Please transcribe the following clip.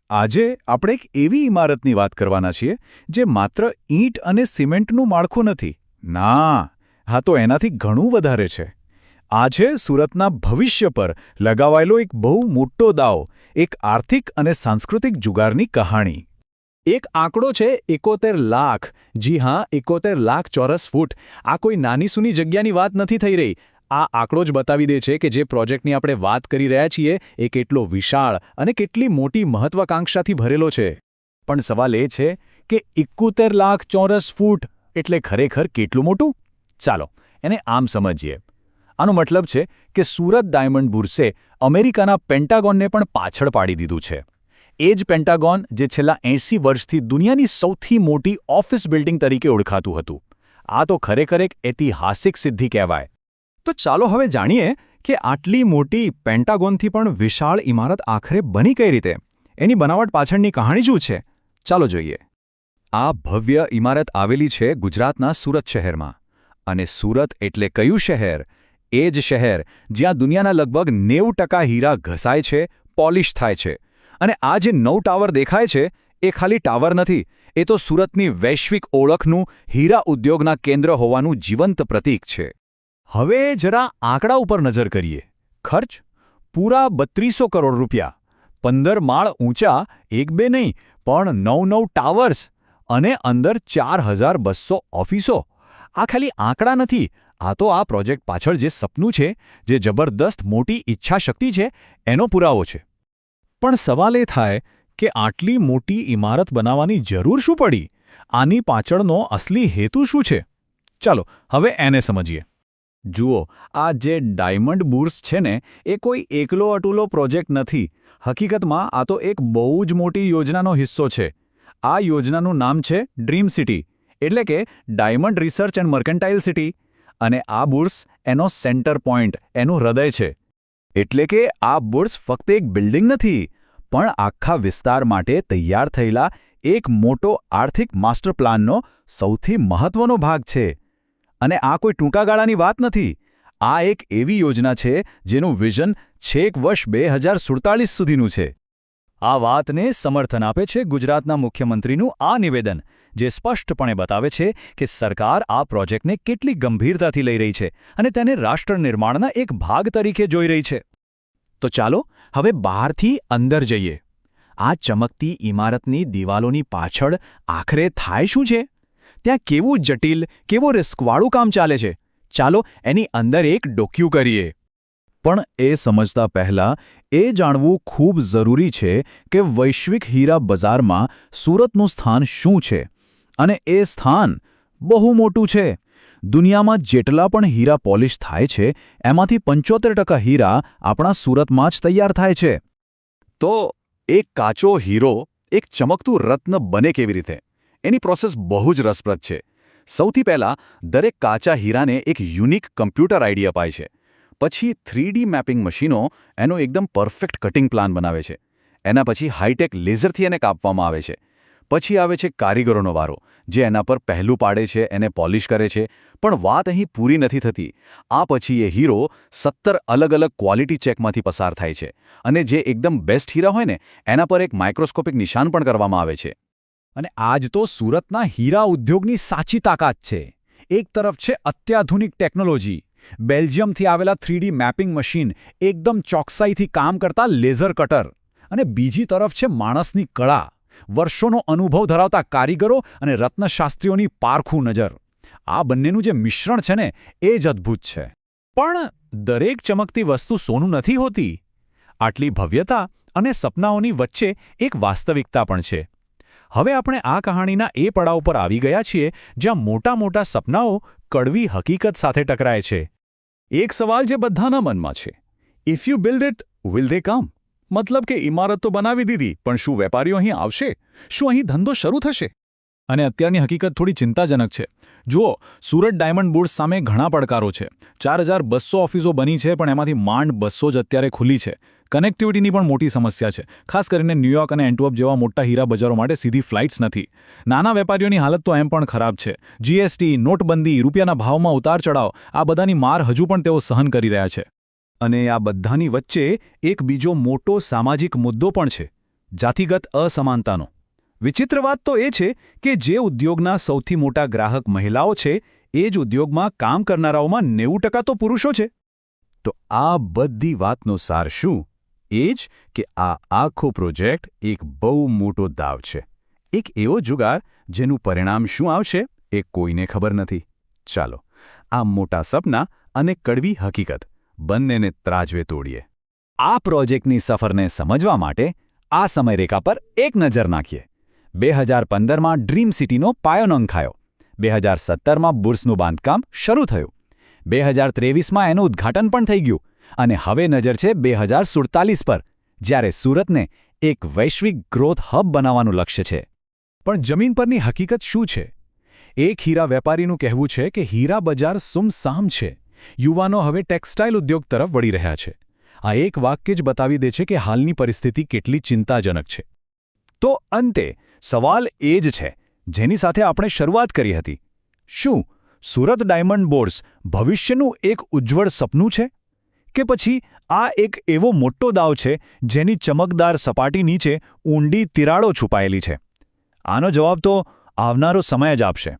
આજે આપણે એક એવી ઇમારતની વાત કરવાના છીએ જે માત્ર ઈંટ અને સિમેન્ટનું માળખું નથી. ના, હા તો એનાથી ઘણું વધારે છે. આ છે સુરતના ભવિષ્ય પર લગાવાયેલો એક બહુ મોટો દાવ, એક આર્થિક અને સાંસ્કૃતિક જુગારની કહાણી. એક આંકડો છે 71 લાખ. જી હા, 71 લાખ ચોરસ ફૂટ. આ કોઈ નાની સૂની જગ્યાની વાત નથી થઈ રહી. આ આંકડો જ બતાવી દે છે કે જે પ્રોજેક્ટની આપણે વાત કરી રહ્યા છીએ એ કેટલો વિશાળ અને કેટલી મોટી મહત્વાકાંક્ષાથી ભરેલો છે. પણ સવાલ એ છે કે 71 લાખ ચોરસ ફૂટ એટલે ખરેખર કેટલું મોટું? ચાલો એને આમ સમજીએ. આનો મતલબ છે કે સુરત ડાયમંડ બુર્સે અમેરિકાના પેન્ટાગોનને પણ પાછળ પાડી દીધું છે. એ જ પેન્ટાગોન જે છેલ્લા 80 વર્ષથી દુનિયાની સૌથી મોટી ઓફિસ બિલ્ડિંગ તરીકે ઓળખાતું હતું. આ તો ખરેખર એક ઐતિહાસિક સિદ્ધિ કહેવાય. તો ચાલો હવે જાણીએ કે આટલી મોટી પેન્ટાગોનથી પણ વિશાળ ઇમારત આખરે બની કઈ રીતે. એની બનાવટ પાછળની કહાણી શું છે? ચાલો જોઈએ. આ ભવ્ય ઇમારત આવેલી છે ગુજરાતના સુરત શહેરમાં. અને સુરત એટલે કયું શહેર? એ જ શહેર જ્યાં દુનિયાના લગભગ 90% હીરા ઘસાય છે, પોલિશ થાય છે. અને આ જે 9 ટાવર દેખાય છે એ ખાલી ટાવર નથી, એ તો સુરતની વૈશ્વિક ઓળખનું હીરા ઉદ્યોગના કેન્દ્ર હોવાનું જીવંત પ્રતીક છે. હવે જરા આંકડા ઉપર નજર કરીએ. ખર્ચ પૂરા 3200 કરોડ રૂપિયા, 15 માળ ઊંચા, એક બે નહીં પણ 9 ટાવર્સ અને અંદર 4200 ઓફિસો. આ ખાલી આંકડા નથી, આ તો આ પ્રોજેક્ટ પાછળ જે સપનું છે, જે જબરદસ્ત મોટી ઈચ્છાશક્તિ છે, એનો પુરાવો છે. પણ સવાલ એ થાય કે આટલી મોટી ઇમારત બનાવવાની જરૂર શું પડી? આની પાછળનો અસલી હેતુ શું છે? ચાલો હવે એને સમજીએ. જુઓ, આ જે ડાયમંડ બુર્સ છે ને, એ કોઈ એકલો અટુલો પ્રોજેક્ટ નથી. હકીકતમાં આ તો એક બહુ જ મોટી યોજનાનો હિસ્સો છે. આ યોજનાનું નામ છે ડ્રીમ સિટી, એટલે કે diamond research and mercantile city. અને આ બુર્સ એનો સેન્ટર પોઈન્ટ, એનું હૃદય છે. એટલે કે આ બુર્સ ફક્ત એક બિલ્ડિંગ નથી, પણ આખા વિસ્તાર માટે તૈયાર થયેલા એક મોટો આર્થિક માસ્ટર પ્લાનનો સૌથી મહત્વનો ભાગ છે. અને આ કોઈ ટૂંકા ગાળાની વાત નથી. આ એક એવી યોજના છે જેનું વિઝન છેક વર્ષ 2047 સુધીનું છે. આ વાતને સમર્થન આપે છે ગુજરાતના મુખ્યમંત્રીનું આ નિવેદન, જે સ્પષ્ટપણે બતાવે છે કે સરકાર આ પ્રોજેક્ટને કેટલી ગંભીરતાથી લઈ રહી છે અને તેને રાષ્ટ્ર નિર્માણના એક ભાગ તરીકે જોઈ રહી છે. તો ચાલો હવે બહારથી અંદર જઈએ. આ ચમકતી ઇમારતની દિવાલોની પાછળ આખરે થાય શું છે? ત્યાં કેવું જટિલ, કેવું રિસ્કવાળું કામ ચાલે છે? ચાલો એની અંદર એક ડોક્યુ કરીએ. પણ એ સમજતા પહેલાં એ જાણવું ખૂબ જરૂરી છે કે વૈશ્વિક હીરા બજારમાં સુરતનું સ્થાન શું છે. અને એ સ્થાન બહુ મોટું છે. દુનિયામાં જેટલા પણ હીરા પોલિશ થાય છે, એમાંથી 75% હીરા આપણા સુરતમાં જ તૈયાર થાય છે. તો એક કાચો હીરો, એક ચમકતું રત્ન બને કેવી રીતે? એની પ્રોસેસ બહુ જ રસપ્રદ છે. સૌથી પહેલાં દરેક કાચા હીરાને એક યુનિક કમ્પ્યુટર આઈડી અપાય છે. પછી 3D મેપિંગ મશીનો એનો એકદમ પરફેક્ટ કટિંગ પ્લાન બનાવે છે. એના પછી હાઈટેક લેઝરથી એને કાપવામાં આવે છે. પછી આવે છે કારીગરોનો વારો, જે એના પર પહેલું પાડે છે, એને પોલિશ કરે છે. પણ વાત અહીં પૂરી નથી થતી. આ પછી એ હીરો 17 અલગ-અલગ ક્વોલિટી ચેકમાંથી પસાર થાય છે. અને જે એકદમ બેસ્ટ હીરા હોય ને, એના પર એક માઇક્રોસ્કોપિક નિશાન પણ કરવામાં આવે છે. અને આજ તો સુરતના હીરા ઉદ્યોગની સાચી તાકાત છે. એક તરફ છે અત્યાધુનિક ટેકનોલોજી, બેલ્જિયમથી આવેલા 3D મેપિંગ મશીન, એકદમ ચોકસાઈથી કામ કરતા લેઝર કટર. અને બીજી તરફ છે માણસની કળા, વર્ષોનો અનુભવ ધરાવતા કારીગરો અને રત્નશાસ્ત્રીઓની પારખું નજર. આ બંનેનું જે મિશ્રણ છે ને, એ જ અદ્ભુત છે. પણ દરેક ચમકતી વસ્તુ સોનું નથી હોતી. આટલી ભવ્યતા અને સપનાઓની વચ્ચે એક વાસ્તવિકતા પણ છે. હવે આપણે આ કહાણીના એ પડાવ પર આવી ગયા છીએ જ્યાં મોટા મોટા સપનાઓ કડવી હકીકત સાથે ટકરાય છે. એક સવાલ જે બધાના મનમાં છે: if you build it, will they come? મતલબ કે ઇમારત તો બનાવી દીધી, પણ શું વેપારીઓ અહીં આવશે? શું અહીં ધંધો શરૂ થશે? અને અત્યારની હકીકત થોડી ચિંતાજનક છે. જુઓ, સુરત ડાયમંડ બુર્સ સામે ઘણા પડકારો છે. 4200 ઓફિસો બની છે, પણ એમાંથી માંડ 200 જ અત્યારે ખુલ્લી છે. કનેક્ટિવિટીની પણ મોટી સમસ્યા છે. ખાસ કરીને ન્યૂયોર્ક અને એન્ટવર્પ જેવા મોટા હીરા બજારો માટે સીધી ફ્લાઇટ્સ નથી. નાના વેપારીઓની હાલત તો એમ પણ ખરાબ છે. જીએસટી, નોટબંધી, રૂપિયાના ભાવમાં ઉતાર ચઢાવ, આ બધાની માર હજુ પણ તેઓ સહન કરી રહ્યા છે. અને આ બધાની વચ્ચે એક બીજો મોટો સામાજિક મુદ્દો પણ છે: જાતિગત અસમાનતાનો. વિચિત્ર વાત તો એ છે કે જે ઉદ્યોગના સૌથી મોટા ગ્રાહક મહિલાઓ છે એ જ ઉદ્યોગમાં કામ કરનારાઓમાં 90% તો પુરુષો છે. તો આ બધી વાતનો સાર શું? એ જ કે આ આખો પ્રોજેક્ટ એક બહુ મોટો દાવ છે. એક એવો જુગાર જેનું પરિણામ શું આવશે એ કોઈને ખબર નથી. ચાલો આ મોટા સપના અને કડવી હકીકત બંનેને ત્રાજવે તોડીએ. આ પ્રોજેક્ટની સફરને સમજવા માટે આ સમયરેખા પર એક નજર નાખીએ. 2015માં ડ્રીમ સિટીનો પાયો નંખાયો. 2017માં બુર્સનું બાંધકામ શરૂ થયું. 2023માં એનું ઉદ્ઘાટન પણ થઈ ગયું. અને હવે નજર છે 2047 પર, જ્યારે સુરતને એક વૈશ્વિક ગ્રોથ હબ બનાવવાનું લક્ષ્ય છે. પણ જમીન પરની હકીકત શું છે? એક હીરા વેપારીનું કહેવું છે કે હીરા બજાર સુમસામ છે. યુવાનો હવે ટેક્સટાઇલ ઉદ્યોગ તરફ વળી રહ્યા છે. આ એક વાક્ય જ બતાવી દે છે કે હાલની પરિસ્થિતિ કેટલી ચિંતાજનક છે. તો અંતે સવાલ એ જ છે જેની સાથે આપણે શરૂઆત કરી હતી. શું સુરત ડાયમંડ બોર્સ ભવિષ્યનું એક ઉજ્જવળ સપનું છે? કે પછી આ એક એવો મોટો દાવ છે જેની ચમકદાર સપાટી નીચે ઊંડી તિરાડો છુપાયેલી છે? આનો જવાબ તો આવનારો સમય જ આપશે.